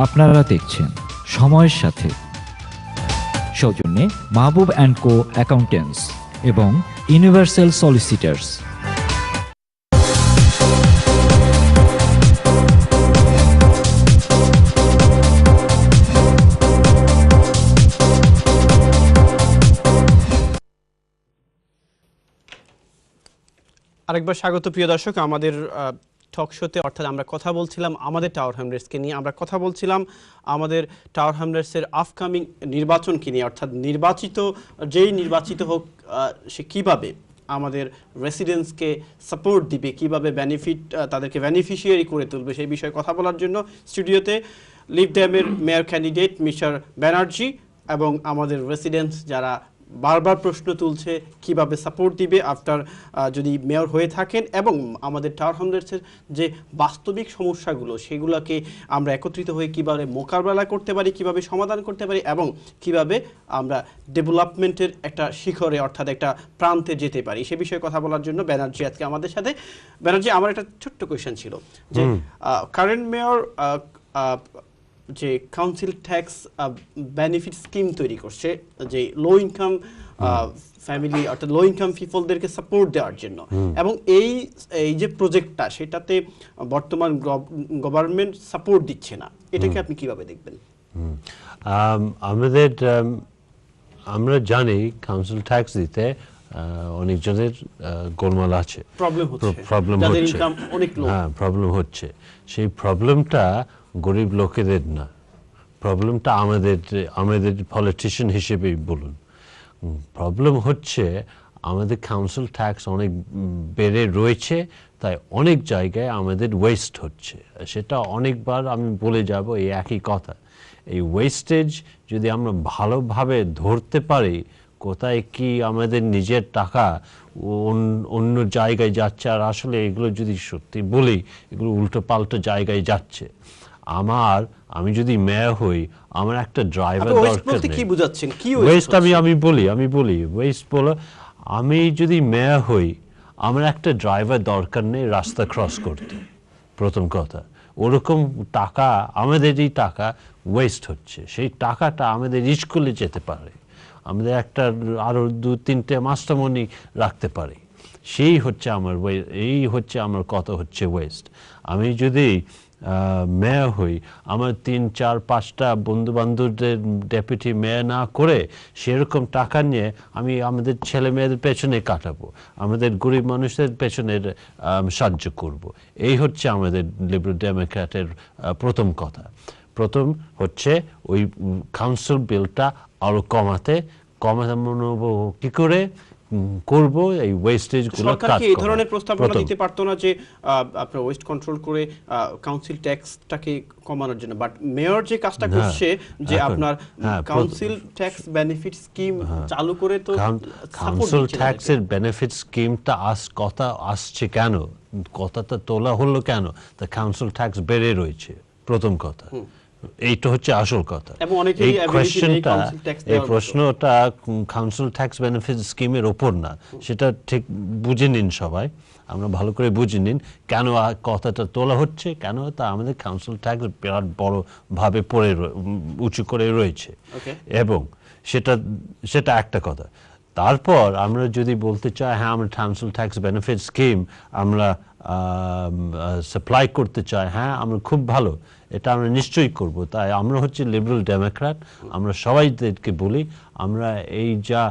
আপনারা দেখছেন সময়ের সাথে, সৌজন্যে মাহবুব অ্যান্ড কো অ্যাকাউন্টেন্টস এবং ইউনিভার্সাল সলিসিটার্স। আরেকবার স্বাগত প্রিয় দর্শক আমাদের টক শোতে। অর্থাৎ আমরা কথা বলছিলাম আমাদের টাওয়ার হ্যামলেটসকে নিয়ে, আমরা কথা বলছিলাম আমাদের টাওয়ার হ্যামলেটসের আপকামিং নির্বাচনকে নিয়ে। অর্থাৎ যেই নির্বাচিত হোক সে কীভাবে আমাদের রেসিডেন্টসকে সাপোর্ট দিবে, কীভাবে তাদেরকে বেনিফিশিয়ারি করে তুলবে, সেই বিষয়ে কথা বলার জন্য স্টুডিওতে লিভ ড্যামের মেয়র ক্যান্ডিডেট মিস্টার ব্যানার্জি এবং আমাদের রেসিডেন্টস যারা বারবার প্রশ্ন তুলছে কিভাবে সাপোর্ট দিবে আফটার যদি মেয়র হয়ে থাকেন, এবং আমাদের টাওয়ার হ্যামলেটসের যে বাস্তবিক সমস্যাগুলো সেগুলোকে আমরা একত্রিত হয়ে কিভাবে মোকাবেলা করতে পারি, কিভাবে সমাধান করতে পারি, এবং কিভাবে আমরা ডেভেলপমেন্টের একটা শিখরে অর্থাৎ একটা প্রান্তে যেতে পারি, সে বিষয়ে কথা বলার জন্য ব্যানার্জি আজকে আমাদের সাথে। ব্যানার্জি, আমার একটা ছোট্ট কোয়েশ্চেন ছিল যে কারেন্ট মেয়র যে কাউন্সিল ট্যাক্স বেনিফিট স্কিম তৈরি করছে যে লো ইনকাম ফ্যামিলি অর্থাৎ লো ইনকাম পিপলদেরকে সাপোর্ট দেওয়ার জন্য, এবং এই যে প্রজেক্টটা সেটাতে বর্তমান গভর্নমেন্ট সাপোর্ট দিচ্ছে না, এটাকে আপনি কিভাবে দেখবেন? আমরা জানি কাউন্সিল ট্যাক্স দিতে অনেকজনের গোলমাল আছে, প্রবলেম হচ্ছে। সেই প্রবলেমটা গরিব লোকেদের না, প্রবলেমটা আমাদের পলিটিশিয়ান হিসেবেই বলুন। প্রবলেম হচ্ছে আমাদের কাউন্সিল ট্যাক্স অনেক বেড়ে রয়েছে, তাই অনেক জায়গায় আমাদের ওয়েস্ট হচ্ছে। সেটা অনেকবার আমি বলে যাব এই একই কথা। এই ওয়েস্টেজ যদি আমরা ভালোভাবে ধরতে পারি, কোথায় কি আমাদের নিজের টাকা অন্য জায়গায় যাচ্ছে, আর আসলে এগুলো যদি সত্যি বলি এগুলো উল্টো পাল্টো জায়গায় যাচ্ছে। আমি যদি মেয়র হই, আমার একটা ড্রাইভার দরকার নেই। কি বুঝাচ্ছেন কি ওয়েস্ট? আমি বলি ওয়েস্ট বলো। আমি যদি মেয়র হই, আমার একটা ড্রাইভার দরকার নেই রাস্তা ক্রস করতে, প্রথম কথা। ওরকম টাকা, আমাদেরই টাকা ওয়েস্ট হচ্ছে। সেই টাকাটা আমাদের স্কুলে যেতে পারে, আমাদের একটা আরো 2-3টে মাস্টারমণি রাখতে পারি। এই হচ্ছে আমার কথা হচ্ছে ওয়েস্ট। আমি যদি মেয়র হই, আমার 3-4-5টা বন্ধু বান্ধবদের ডেপুটি মেয়র না করে সেরকম টাকা নিয়ে আমি আমাদের ছেলে মেয়েদের পেছনে কাটাবো, আমাদের গরিব মানুষদের পেছনে সাহায্য করব। এই হচ্ছে আমাদের লিবারেল ডেমোক্র্যাটের প্রথম কথা। প্রথম হচ্ছে ওই কাউন্সিল বিলটা আরো কমাতে কি করে করব, এই ওয়েস্টেজ গুলো কাট করা। এই ধরনের প্রস্তাবনা দিতে পারতো না যে আপনারা ওয়েস্ট কন্ট্রোল করে কাউন্সিল ট্যাক্সটাকে কমানোর জন্য? বাট মেয়র যে কাজটা করছে যে আপনার কাউন্সিল ট্যাক্স বেনিফিট স্কিম চালু করে, তো কাউন্সিল ট্যাক্সের বেনিফিট স্কিমটা কথা আসছে কেন, কথাটা তোলা হলো কেন? তা কাউন্সিল ট্যাক্স বেড়ে রয়েছে, প্রথম কথা। এইটা হচ্ছে আসল কথা। এই প্রশ্নটা কাউন্সিল ট্যাক্স বেনিফিট স্কিমের ওপর না, সেটা ঠিক বুঝে নিন সবাই, আমরা ভালো করে বুঝে নিন কেন কথাটা তোলা হচ্ছে। কেন? তা আমাদের কাউন্সিল ট্যাক্স বিরাট বড় ভাবে উঁচু করে রয়েছে, এবং সেটা একটা কথা। তারপর আমরা যদি বলতে চাই হ্যাঁ আমরা কাউন্সিল ট্যাক্স বেনিফিট স্কিম আমরা সাপ্লাই করতে চাই, হ্যাঁ আমরা খুব ভালো, এটা আমরা নিশ্চয়ই করব। তাই আমরা হচ্ছে লিবারেল ডেমোক্র্যাট, আমরা সবাইদেরকে বলি আমরা এই যা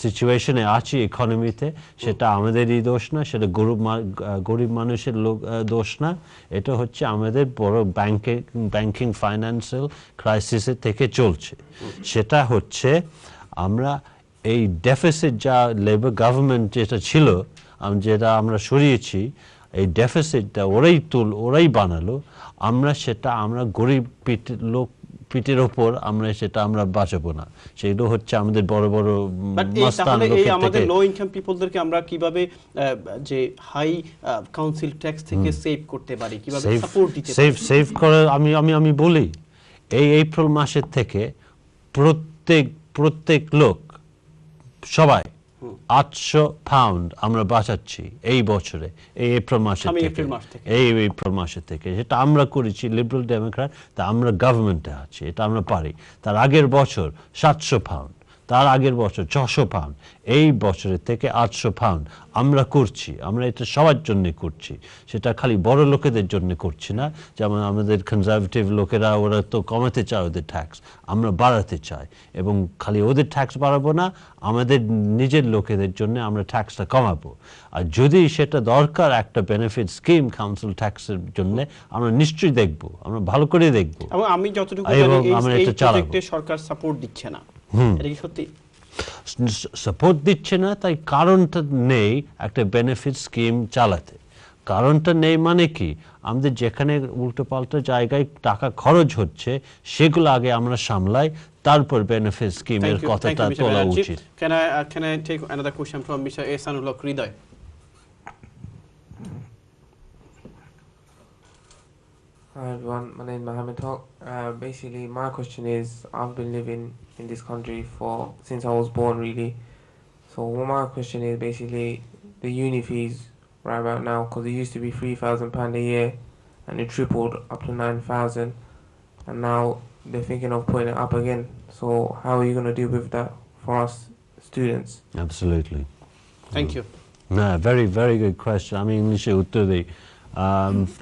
সিচুয়েশনে আছি ইকোনমিতে, সেটা আমাদেরই দোষ না, সেটা গরিব মানুষের দোষ না, এটা হচ্ছে আমাদের বড় ব্যাংকিং ফাইন্যান্সিয়াল ক্রাইসিসের থেকে চলছে। সেটা হচ্ছে আমরা এই ডেফিসিট যা লেবার গভর্নমেন্ট যেটা ছিল, যেটা আমরা সরিয়েছি, এই ডেফিসিটটা ওরাই বানালো। আমরা গরিব পিঠের ওপর আমরা বাঁচাবো না। সেগুলো হচ্ছে আমাদের বড় বড় মাস্তান লোকের থেকে। আমাদের লো ইনকাম পিপলদেরকে আমরা কিভাবে যে হাই কাউন্সিল ট্যাক্স থেকে সেভ করতে পারি, কিভাবে সাপোর্ট দিতে পারি? সেভ করে আমি বলি, এই এপ্রিল মাসের থেকে প্রত্যেক লোক সবাই £800 আমরা বাঁচাচ্ছি এই বছরে, এই এপ্রিল মাসের সামনে থেকে, এপ্রিল মাস থেকে। এই এপ্রিল মাসের থেকে। সেটা আমরা করেছি, লিবারেল ডেমোক্র্যাট, তা আমরা গভর্নমেন্টে আছি, এটা আমরা পারি। তার আগের বছর £700, তার আগের বছর £600, এই বছরের থেকে £800 আমরা করছি। আমরা এটা সবার জন্য করছি, সেটা খালি বড় লোকেদের জন্য করছি না। যেমন আমাদের কনজারভেটিভ লোকেরা, ওরা তো কমাতে চায় ওদের ট্যাক্স, আমরা বাড়াতে চাই। এবং খালি ওদের ট্যাক্স বাড়াবো না, আমাদের নিজের লোকেদের জন্য আমরা ট্যাক্সটা কমাবো। আর যদি সেটা দরকার একটা বেনিফিট স্কিম কাউন্সিল ট্যাক্সের জন্য, আমরা নিশ্চয়ই দেখব, আমরা ভালো করে দেখব। এবং আমি যতটুকু এবং জানি আমরা এই এটা চালাবো। প্রজেক্টে সরকার সাপোর্ট দিচ্ছে না, এটা কি সত্যি? সাপোর্ট দিচ্ছে না, তাই কারণটা নেই একটা বেনিফিট স্কিম চালাতে। কারণটা নেই মানে কি, আমাদের যেখানে উল্টো পাল্টা জায়গায় টাকা খরচ হচ্ছে সেগুলো আগে আমরা সামলাই, তারপর বেনিফিট স্কিমের কথাটা তোলা উচিত। Can I take another question from Mr. Ehsanullah Hriday? Hi everyone, my name is Mohammed Haq. Basically, my question is, I've been living in this country since I was born, really. So what my question is basically the uni fees right about now, because it used to be £3,000 a year, and it tripled up to 9,000, and now they're thinking of putting it up again. So how are you going to deal with that for us students? Absolutely. Thank you. No, very, very good question. I mean,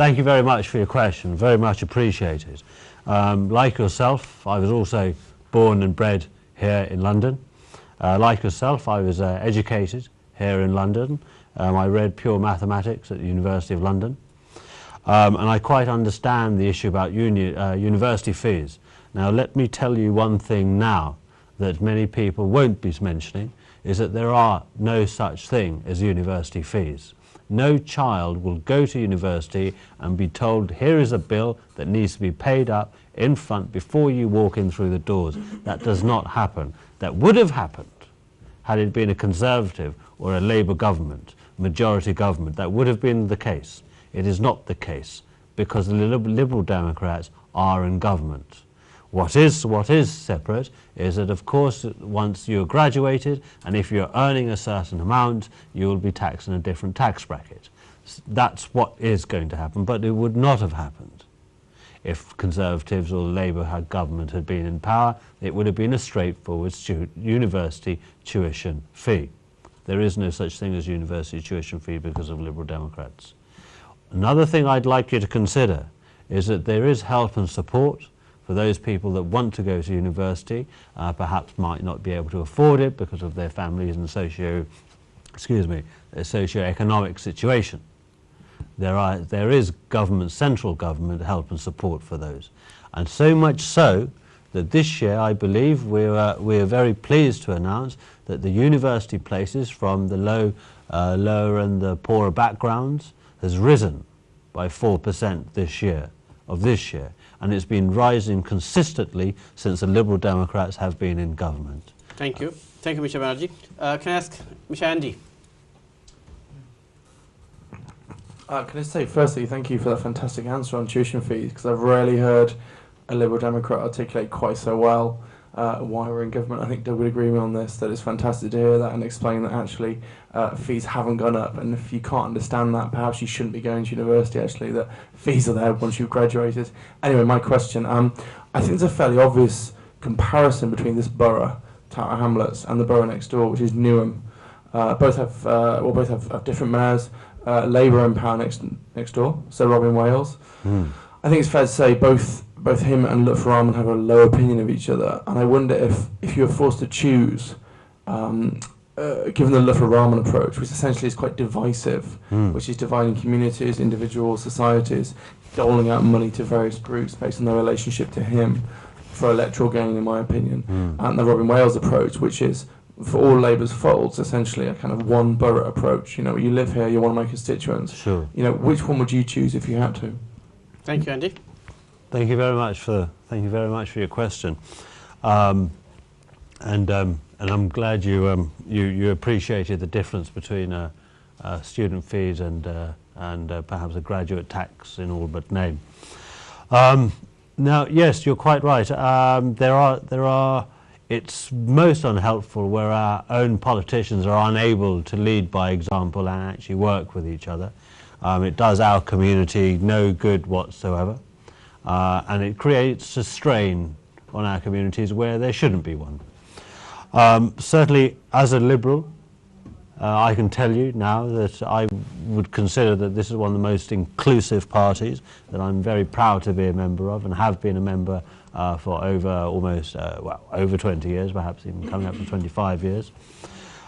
thank you very much for your question. Very much appreciated. Like yourself, I was also born and bred here in London. Like yourself, I was educated here in London. I read pure mathematics at the University of London. And I quite understand the issue about university fees. Now, let me tell you one thing now that many people won't be mentioning, is that there are no such thing as university fees. No child will go to university and be told, here is a bill that needs to be paid up in front before you walk in through the doors. That does not happen. That would have happened had it been a Conservative or a Labour government, majority government. That would have been the case. It is not the case, because the Liberal Democrats are in government. What is separate is that, of course, once you're graduated and if you're earning a certain amount, you will be taxed in a different tax bracket. That's what is going to happen, but it would not have happened if Conservatives or Labour government had been in power. It would have been a straightforward university tuition fee. There is no such thing as university tuition fee because of Liberal Democrats. Another thing I'd like you to consider is that there is help and support for those people that want to go to university, perhaps might not be able to afford it because of their families and their socio-economic situation. There is government, central government help and support for those. And so much so that this year, I believe, we are very pleased to announce that the university places from the lower and the poorer backgrounds has risen by 4% this year. And it's been rising consistently since the Liberal Democrats have been in government. Thank you. Thank you, Mr. Banerjee. Can I ask Mr. Andy? Can I say, firstly, thank you for that fantastic answer on tuition fees, because I've rarely heard a Liberal Democrat articulate quite so well why we're in government. I think Doug would agree with me on this, that it's fantastic to hear that and explain that actually fees haven't gone up, and if you can't understand that, perhaps you shouldn't be going to university, actually, that fees are there once you've graduated. Anyway, my question, I think there's a fairly obvious comparison between this borough, Tower Hamlets, and the borough next door, which is Newham. Both have different mayors. Labour in power next door, so Robin Wales. I think it's fair to say both him and Lutfur Rahman have a low opinion of each other, and I wonder if you were forced to choose, given the Lutfur Rahman approach, which essentially is quite divisive, which is dividing communities, individuals, societies, doling out money to various groups based on their relationship to him for electoral gain, in my opinion, and the Robin Wales approach, which is, for all Labour's faults, essentially a kind of one borough approach. You know, you live here, you're one of my constituents. Sure. You know, which one would you choose if you had to? Thank you, Andy. Thank you very much for your question, and I'm glad you appreciated the difference between student fees and perhaps a graduate tax in all but name. Now, yes, you're quite right. There are it's most unhelpful where our own politicians are unable to lead by example and actually work with each other. It does our community no good whatsoever, and it creates a strain on our communities where there shouldn't be one. Certainly, as a Liberal, I can tell you now that I would consider that this is one of the most inclusive parties that I'm very proud to be a member of and have been a member for over almost, well, over 20 years, perhaps even coming up to 25 years.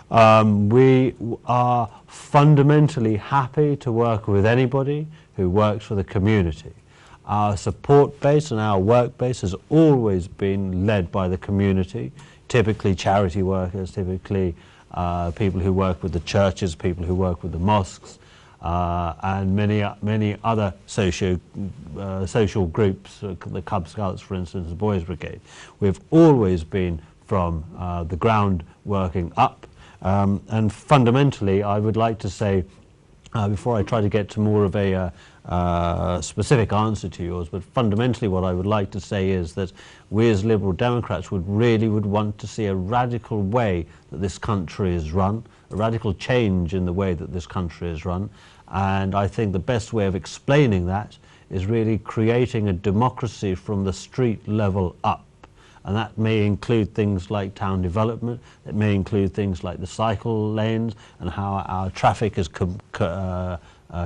We are fundamentally happy to work with anybody who works for the community. Our support base and our work base has always been led by the community, typically charity workers, typically people who work with the churches, people who work with the mosques, and many other social groups, the Cub Scouts, for instance, the Boys Brigade. We've always been from the ground working up, and fundamentally I would like to say, before I try to get to more of a specific answer to yours, but fundamentally what I would like to say is that we as Liberal Democrats would want to see a radical way that this country is run, a radical change in the way that this country is run, and I think the best way of explaining that is really creating a democracy from the street level up. And that may include things like town development, it may include things like the cycle lanes and how our traffic is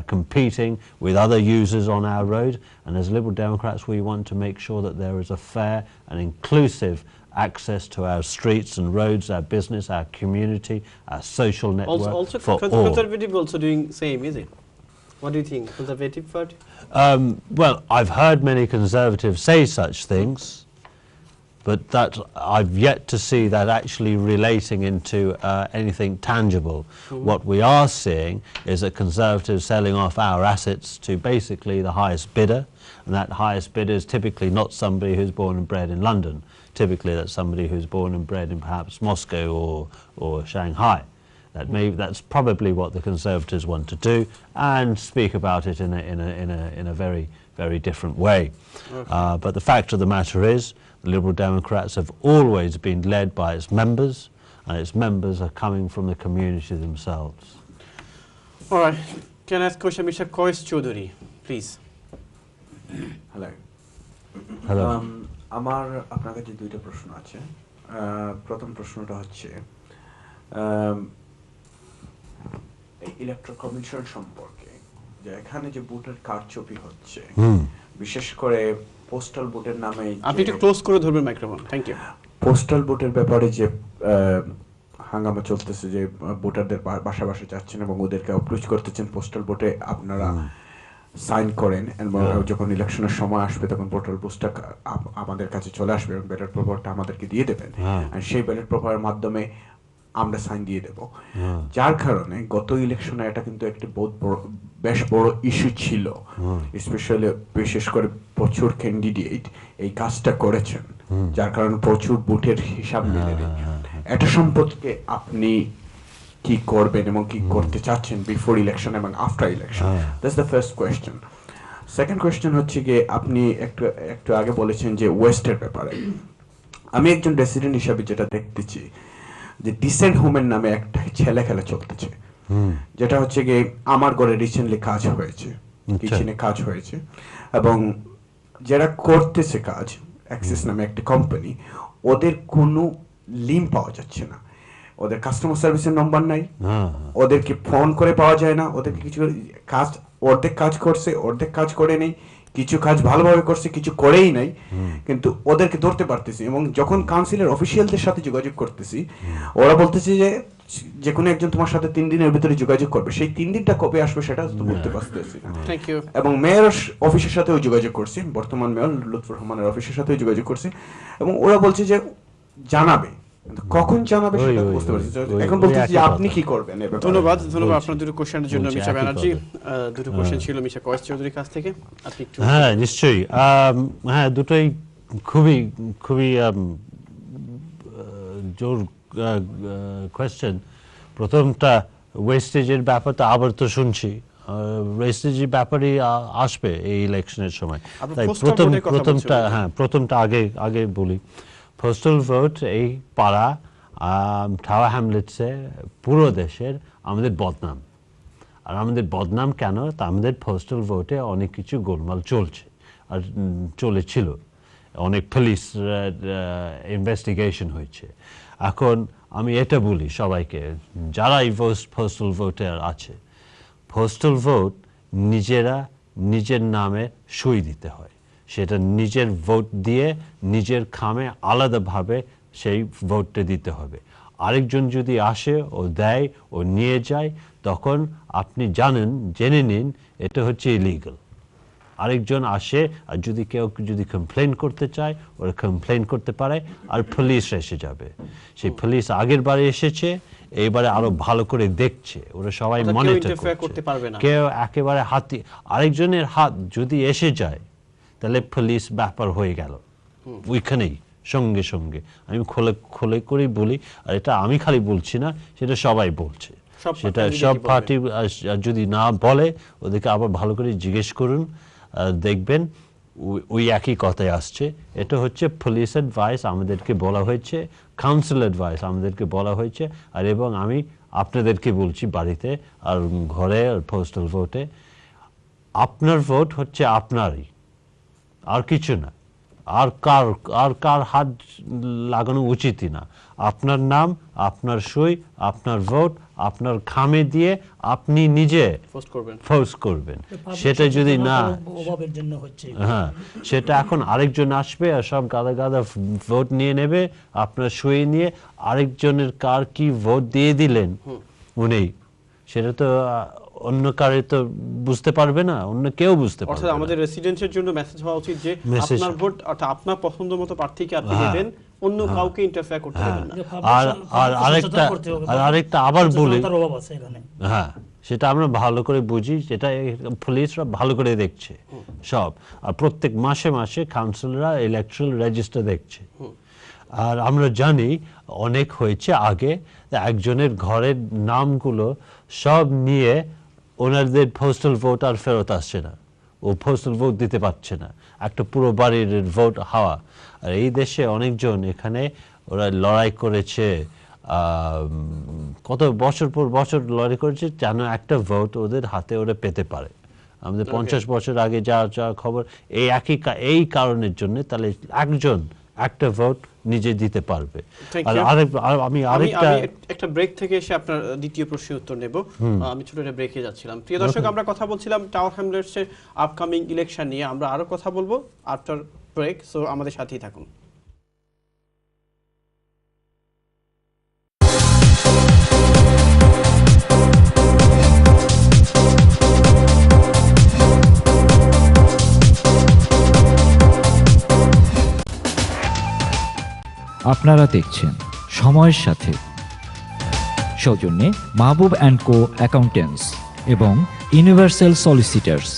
competing with other users on our road. And as Liberal Democrats, we want to make sure that there is a fair and inclusive access to our streets and roads, our business, our community, our social network. Also for Conservative also doing same, is it? What do you think, Conservative Party? Well, I've heard many Conservatives say such things, but that I've yet to see that actually relating into anything tangible. What we are seeing is that Conservatives selling off our assets to basically the highest bidder, and that highest bidder is typically not somebody who's born and bred in London. Typically that's somebody who's born and bred in perhaps Moscow or Shanghai. That's probably what the Conservatives want to do, and speak about it in a very, very different way. But the fact of the matter is, the Liberal Democrats have always been led by its members, and its members are coming from the community themselves. All right. Can I ask question Mr. Kois Choudhury, please? Hello. Hello. আমার আপনার কাছে দুইটা প্রশ্ন আছে। প্রথম প্রশ্নটা হচ্ছে electoral commission সম্পর্কে, যে এখানে যে ভোটের কারচুপি হচ্ছে, বিশেষ করে পোস্টাল ভোটের নামে, আপনি একটু ক্লোজ করে ধরবেন মাইক্রোফোন, থ্যাংক ইউ। পোস্টাল ভোটের ব্যাপারে যে হাঙ্গামা চলতেছে, যে ভোটারদের বাসা বাসা যাচ্ছেন এবং ওদেরকে অ্যাপ্রোচ করতেছেন, পোস্টাল ভোটে আপনারা সাইন করেন এবং যখন ইলেকশনের সময় আসবে তখন ভোটার পোস্টটা আমাদের কাছে চলে আসবে এবং ব্যালট পেপারটা আমাদেরকে দিয়ে দেবেন, আর সেই ব্যালট পেপারের মাধ্যমে আমরা সাইন দিয়ে দেব। যার কারণে গত ইলেকশনে এটা কিন্তু একটা বেশ বড় ইস্যু ছিল, স্পেশালি বিশেষ করে প্রচুর ক্যান্ডিডেট এই কাজটা করেছেন, যার কারণে প্রচুর ভোটের হিসাব মিলে নেই। এটা সম্পর্কে আপনি কি করবেন এবং কি করতে চাচ্ছেন বিফোর ইলেকশন এবং after election? That's the first question. Second question হচ্ছে গিয়ে আপনি একটু আগে বলেছেন যে ওয়েস্টের ব্যাপারে। আমি একজন রেসিডেন্ট হিসাবে যেটা দেখতেছি যে ডিসেন্ট হোমের নামে একটা ছেলে খেলা চলতেছে, যেটা হচ্ছে গিয়ে আমার ঘরে রিসেন্টলি কাজ হয়েছে, কিচেনে কাজ হয়েছে, এবং যারা করতেছে কাজ অ্যাক্সেস নামে একটা কোম্পানি, ওদের কোনো লিঙ্ক পাওয়া যাচ্ছে না, ওদের কাস্টমার সার্ভিসের নম্বর নাই, ওদেরকে ফোন করে পাওয়া যায় না, ওদেরকে কিছু কাজ অর্ধেক কাজ করছে, অর্ধেক কাজ করে নেই, কিছু কাজ ভালোভাবে করছে, কিছু করেই নাই, কিন্তু ওদেরকে ধরতে পারতেছি। এবং যখন কাউন্সিলের অফিসিয়ালদের সাথে যোগাযোগ করতেছি, ওরা বলতেছে যে কোনো একজন তোমার সাথে 3 দিনের ভিতরে যোগাযোগ করবে, সেই 3 দিনটা কবে আসবে সেটা তো বলতে পারতেছি না। এবং মেয়র অফিসের সাথেও যোগাযোগ করছি, বর্তমান মেয়র লুৎফর রহমানের অফিসের সাথেও যোগাযোগ করছি, এবং ওরা বলছে যে জানাবে, কখন জানাবে সেটা বুঝতে পারছি। এখন বলতেছি যে আপনি কি করবেন? ধন্যবাদ আপনার দুটো কোশ্চেনের জন্য মিশা ব্যানার্জি। দুটো কোশ্চেন ছিল মিশা কয়েস চৌধুরীর কাছ থেকে, আপনি একটু। হ্যাঁ, নিশ্চয়ই। হ্যাঁ, দুটোই খুবই খুবই জোর কোয়েশ্চেন। প্রথমটা ওয়েস্টেজের ব্যাপারটা আবার তো শুনছি, ওয়েস্টেজের ব্যাপারে আসবে এই ইলেকশনের সময়, তাই প্রথমটা আগে বলি। পোস্টাল ভোট এই পাড়া টাওয়ার হ্যামলেটসে পুরো দেশের আমাদের বদনাম। আর আমাদের বদনাম কেন? তা আমাদের পোস্টাল ভোটে অনেক কিছু গোলমাল চলছে আর চলেছিল, অনেক পুলিশ ইনভেস্টিগেশন হয়েছে। এখন আমি এটা বলি সবাইকে, যারা এই পোস্টাল ভোটে আছে, পোস্টাল ভোট নিজের নামে সই দিতে হয়, সেটা নিজের ভোট দিয়ে নিজের খামে আলাদাভাবে সেই ভোটটা দিতে হবে। আরেকজন যদি আসে ও দেয় ও নিয়ে যায়, তখন আপনি জেনে নিন এটা হচ্ছে ইলিগাল। আরেকজন আসে আর কেউ যদি কমপ্লেন করতে চায় ওরা কমপ্লেন করতে পারে, আর পুলিশ এসে যাবে। সেই পুলিশ আগের বারে এসেছে, এইবারে আরো ভালো করে দেখছে, ওরা সবাই মনিটর করতে পারবে না। কেউ একেবারে আরেকজনের হাত যদি এসে যায় তাহলে পুলিশ ব্যাপার হয়ে গেল ওইখানেই সঙ্গে সঙ্গে। আমি খোলে করেই বলি, আর এটা আমি খালি বলছি না, সেটা সবাই বলছে। সেটা সব পার্টি যদি না বলে ওদেরকে আবার ভালো করে জিজ্ঞেস করুন, দেখবেন ওই একই কথায় আসছে। এটা হচ্ছে পুলিশ অ্যাডভাইস আমাদেরকে বলা হয়েছে, কাউন্সিল অ্যাডভাইস আমাদেরকে বলা হয়েছে। আর এবং আমি আপনাদেরকে বলছি বাড়িতে আর ঘরে আর পোস্টাল ভোটে, আপনার ভোট হচ্ছে আপনারই, আর কিছু না। আর কার হাত লাগানো উচিতই না। আপনার নাম, আপনার সই, আপনার ভোট আপনার খামে দিয়ে আপনি নিজে পোস্ট করবেন। সেটা যদি না, হ্যাঁ, সেটা এখন আরেকজন আসবে আর সব গাদা গাদা ভোট নিয়ে নেবে, আপনার সই নিয়ে আরেকজনের কার কি ভোট দিয়ে দিলেন উনি, সেটা তো অন্য কারে তো বুঝতে পারবে না, অন্য কেউ বুঝতে পারবে না। অর্থাৎ আমাদের রেসিডেন্টের জন্য মেসেজ হওয়া উচিত যে আপনার ভোট অর্থাৎ আপনার পছন্দমতো প্রার্থীকে আপনি দেবেন, অন্য কাউকে ইন্টারফেয়ার করতে দেবেন না। আর আরেকটা আবার বলি, হ্যাঁ, সেটা আমরা ভালো করে বুঝি, যেটা পুলিশরা ভালো করে দেখছে সব, আর প্রত্যেক মাসে মাসে কাউন্সিলররা ইলেকট্রাল রেজিস্টার দেখছে। আর আমরা জানি অনেক হয়েছে আগে, একজনের ঘরের নামগুলো সব নিয়ে ওনাদের পোস্টাল ভোট আর ফেরত আসছে না, ও পোস্টাল ভোট দিতে পারছে না, একটা পুরো বাড়ির ভোট হাওয়া। আর এই দেশে অনেকজন এখানে ওরা লড়াই করেছে, কত বছর পর বছর লড়াই করেছে যেন একটা ভোট ওদের হাতে ওরা পেতে পারে। আমাদের 50 বছর আগে যা খবর, এই কারণের জন্য তাহলে একজন একটা ভোট নিজে দিতে পারবে। আর আমি একটা ব্রেক থেকে এসে আপনার দ্বিতীয় প্রশ্নের উত্তর নেব। আমি ছোট একটা ব্রেকে যাচ্ছিলাম। প্রিয় দর্শক, আমরা কথা বলছিলাম টাওয়ার হ্যামলেটসের আপকামিং ইলেকশন নিয়ে। আমরা আরো কথা বলবো আফটার ব্রেক, সো আমাদের সাথেই থাকুন। আপনারা দেখছেন সময়ের সাথে, সৌজন্যে মাহবুব অ্যান্ড কো অ্যাকাউন্টেন্টস এবং ইউনিভার্সাল সলিসিটার্স।